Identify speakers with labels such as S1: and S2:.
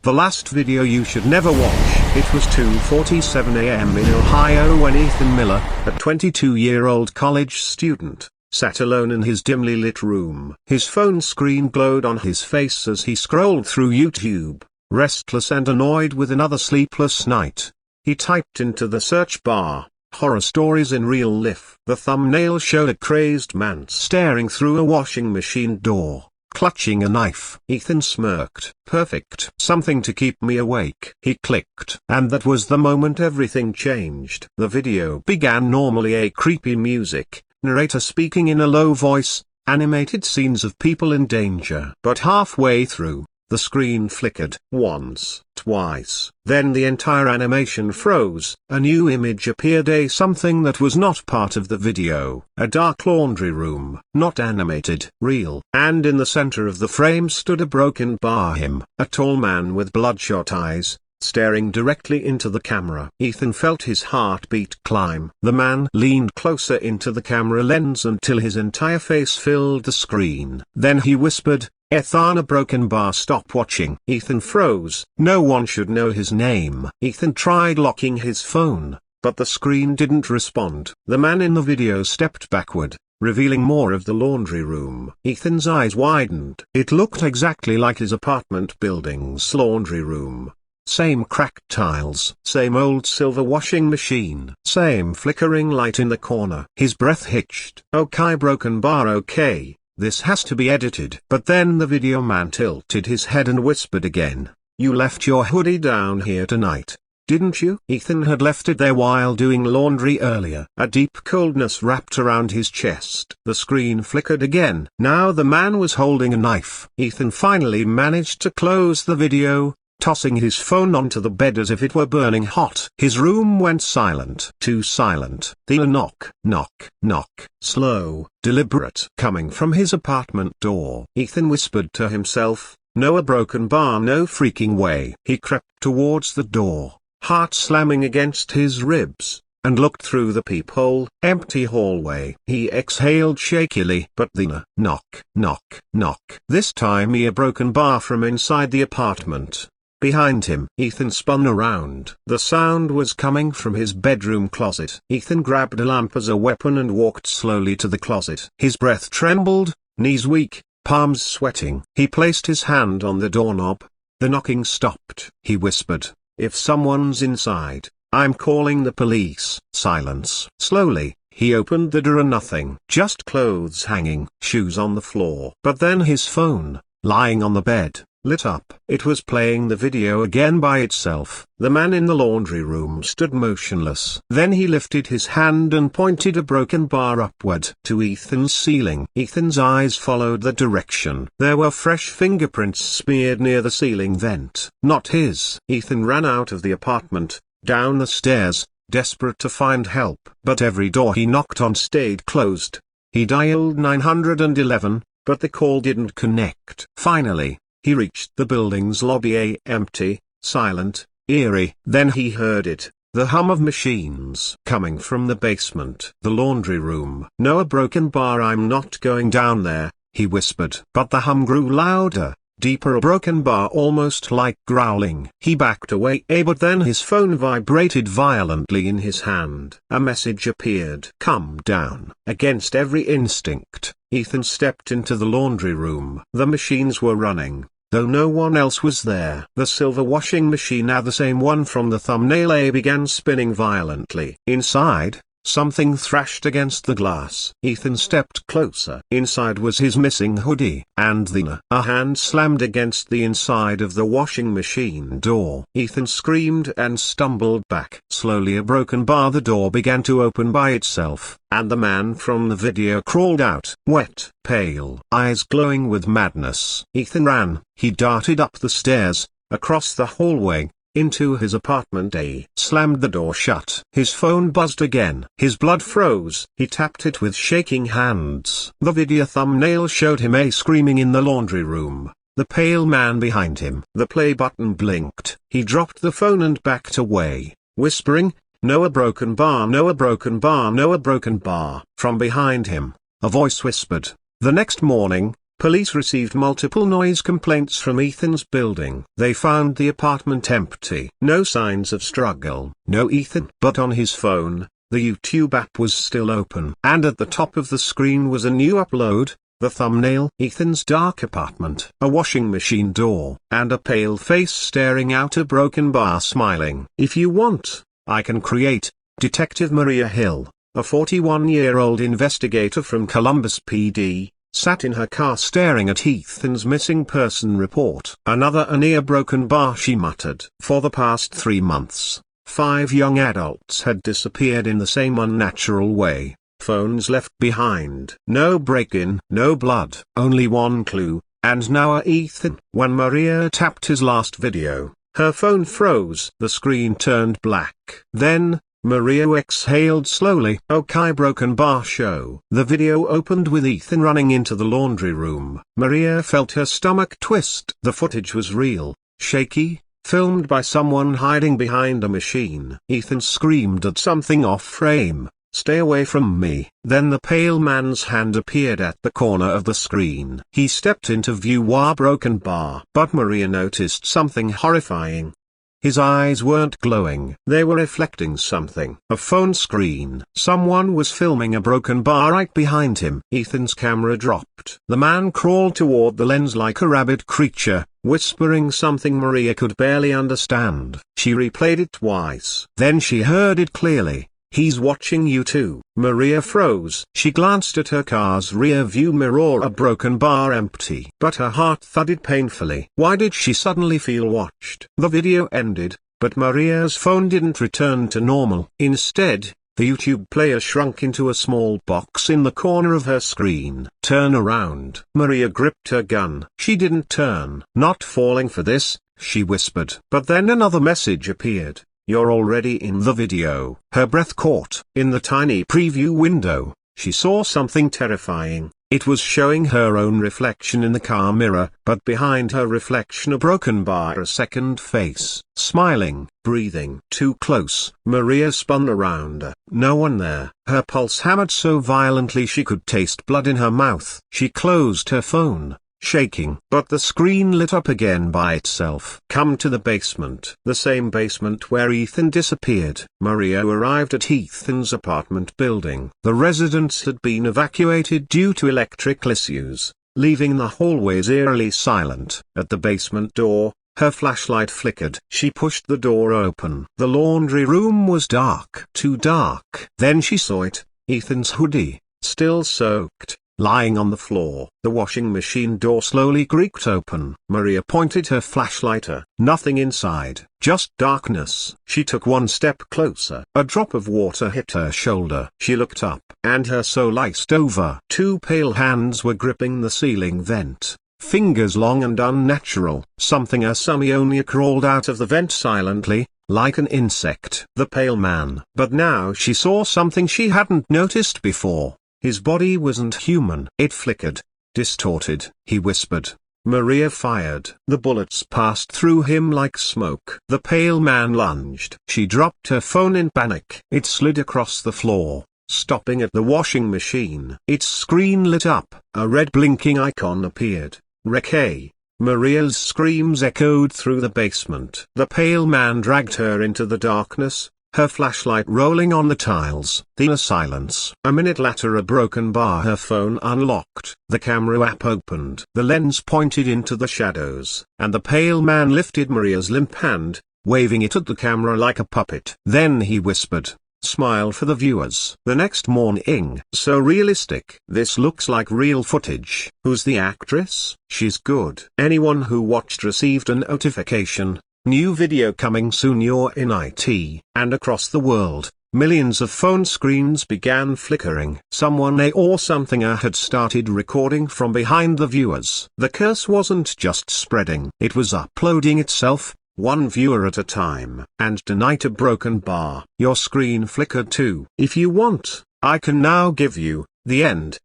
S1: The last video you should never watch. It was 2:47 a.m. in Ohio when Ethan Miller, a 22-year-old college student, sat alone in his dimly lit room. His phone screen glowed on his face as he scrolled through YouTube, restless and annoyed with another sleepless night. He typed into the search bar, "horror stories in real life." The thumbnail showed a crazed man staring through a washing machine door, clutching a knife. Ethan smirked. "Perfect. Something to keep me awake." He clicked. And that was the moment everything changed. The video began normally, a creepy music, narrator speaking in a low voice, animated scenes of people in danger. But halfway through, the screen flickered. Once, twice. Then the entire animation froze. A new image appeared, something that was not part of the video. A dark laundry room, not animated, real. And in the center of the frame stood a broken bar, a tall man with bloodshot eyes, staring directly into the camera. Ethan felt his heartbeat climb. The man leaned closer into the camera lens until his entire face filled the screen. Then he whispered, "Ethan, a broken bar, stop watching." Ethan froze. No one should know his name. Ethan tried locking his phone, but the screen didn't respond. The man in the video stepped backward, revealing more of the laundry room. Ethan's eyes widened. It looked exactly like his apartment building's laundry room. Same cracked tiles, same old silver washing machine, same flickering light in the corner. His breath hitched. "Okay, broken bar, okay. This has to be edited." But then the video man tilted his head and whispered again, "You left your hoodie down here tonight, didn't you?" Ethan had left it there while doing laundry earlier. A deep coldness wrapped around his chest. The screen flickered again. Now the man was holding a knife. Ethan finally managed to close the video, tossing his phone onto the bed as if it were burning hot. His room went silent. Too silent. The knock, knock, knock, slow, deliberate, coming from his apartment door. Ethan whispered to himself, "No, a broken bar, no freaking way." He crept towards the door, heart slamming against his ribs, and looked through the peephole. Empty hallway. He exhaled shakily. But the knock, knock, knock. This time a broken bar from inside the apartment. Behind him. Ethan spun around. The sound was coming from his bedroom closet. Ethan grabbed a lamp as a weapon and walked slowly to the closet. His breath trembled, knees weak, palms sweating. He placed his hand on the doorknob. The knocking stopped. He whispered, "If someone's inside, I'm calling the police." Silence. Slowly, he opened the door and nothing. Just clothes hanging, shoes on the floor. But then his phone, lying on the bed, lit up. It was playing the video again by itself. The man in the laundry room stood motionless. Then he lifted his hand and pointed a broken bar upward to Ethan's ceiling. Ethan's eyes followed the direction. There were fresh fingerprints smeared near the ceiling vent. Not his. Ethan ran out of the apartment, down the stairs, desperate to find help. But every door he knocked on stayed closed. He dialed 911, but the call didn't connect. Finally, he reached the building's lobby, empty, silent, eerie. Then he heard it, the hum of machines coming from the basement. The laundry room. "No, a broken bar, I'm not going down there," he whispered. But the hum grew louder, deeper, a broken bar almost like growling. He backed away, but then his phone vibrated violently in his hand. A message appeared. "Calm down." Against every instinct, Ethan stepped into the laundry room. The machines were running, though no one else was there. The silver washing machine, now the same one from the thumbnail, began spinning violently. Inside, something thrashed against the glass. Ethan stepped closer. Inside was his missing hoodie. And then a hand slammed against the inside of the washing machine door. Ethan screamed and stumbled back. Slowly, a broken bar, the door began to open by itself, and the man from the video crawled out. Wet, pale, eyes glowing with madness. Ethan ran. He darted up the stairs, across the hallway, into his apartment, slammed the door shut. His phone buzzed again. His blood froze. He tapped it with shaking hands. The video thumbnail showed him screaming in the laundry room. The pale man behind him. The play button blinked. He dropped the phone and backed away, whispering, "No, a broken bar, no, a broken bar, no, a broken bar." From behind him, a voice whispered. The next morning, Police received multiple noise complaints from Ethan's building. They found the apartment empty. No signs of struggle. No Ethan. But on his phone, the YouTube app was still open. And at the top of the screen was a new upload. The thumbnail: Ethan's dark apartment, a washing machine door, and a pale face staring out a broken bar smiling. If you want, I can create. Detective Maria Hill, a 41-year-old investigator from Columbus PD, sat in her car staring at Ethan's missing person report. Another near broken bar, she muttered. For the past 3 months, 5 young adults had disappeared in the same unnatural way. Phones left behind. No break-in, no blood. Only one clue, and now Ethan. When Maria tapped his last video, her phone froze. The screen turned black. Then, Maria exhaled slowly. Okay, broken bar show. The video opened with Ethan running into the laundry room. Maria felt her stomach twist. The footage was real, shaky, filmed by someone hiding behind a machine. Ethan screamed at something off frame. "Stay away from me." Then the pale man's hand appeared at the corner of the screen. He stepped into view while broken bar. But Maria noticed something horrifying. His eyes weren't glowing. They were reflecting something. A phone screen. Someone was filming a broken bar right behind him. Ethan's camera dropped. The man crawled toward the lens like a rabid creature, whispering something Maria could barely understand. She replayed it twice. Then she heard it clearly. "He's watching you too." Maria froze. She glanced at her car's rear view mirror, a broken bar empty. But her heart thudded painfully. Why did she suddenly feel watched? The video ended, but Maria's phone didn't return to normal. Instead, the YouTube player shrunk into a small box in the corner of her screen. "Turn around." Maria gripped her gun. She didn't turn. "Not falling for this," she whispered. But then another message appeared. "You're already in the video." Her breath caught. In the tiny preview window, she saw something terrifying. It was showing her own reflection in the car mirror, but behind her reflection a broken bar, a second face, smiling, breathing. Too close. Maria spun around. No one there. Her pulse hammered so violently she could taste blood in her mouth. She closed her phone, shaking. But the screen lit up again by itself. Come to the basement. The same basement where Ethan disappeared. Maria arrived at Ethan's apartment building. The residents had been evacuated due to electrical issues, leaving the hallways eerily silent. At the basement door, her flashlight flickered. She pushed the door open. The laundry room was dark. Too dark. Then she saw it. Ethan's hoodie, still soaked, lying on the floor. The washing machine door slowly creaked open. Maria pointed her flashlight at nothing inside, just darkness. She took one step closer. A drop of water hit her shoulder. She looked up, and her soul iced over. 2 pale hands were gripping the ceiling vent, fingers long and unnatural. Something Asumionia crawled out of the vent silently, like an insect. The pale man. But now she saw something she hadn't noticed before. His body wasn't human. It flickered, distorted. He whispered. Maria fired. The bullets passed through him like smoke. The pale man lunged. She dropped her phone in panic. It slid across the floor, stopping at the washing machine. Its screen lit up. A red blinking icon appeared. Recay. Maria's screams echoed through the basement. The pale man dragged her into the darkness, her flashlight rolling on the tiles. The silence. A minute later, a broken bar. Her phone unlocked. The camera app opened. The lens pointed into the shadows, and the pale man lifted Maria's limp hand, waving it at the camera like a puppet. Then he whispered, "Smile for the viewers." The next morning. So realistic. "This looks like real footage." Who's the actress? She's good. Anyone who watched received a notification. New video coming soon. You're in IT. And across the world, millions of phone screens began flickering. Someone or something had started recording from behind the viewers. The curse wasn't just spreading. It was uploading itself, one viewer at a time. And tonight, a broken bar. Your screen flickered too. If you want, I can now give you the end.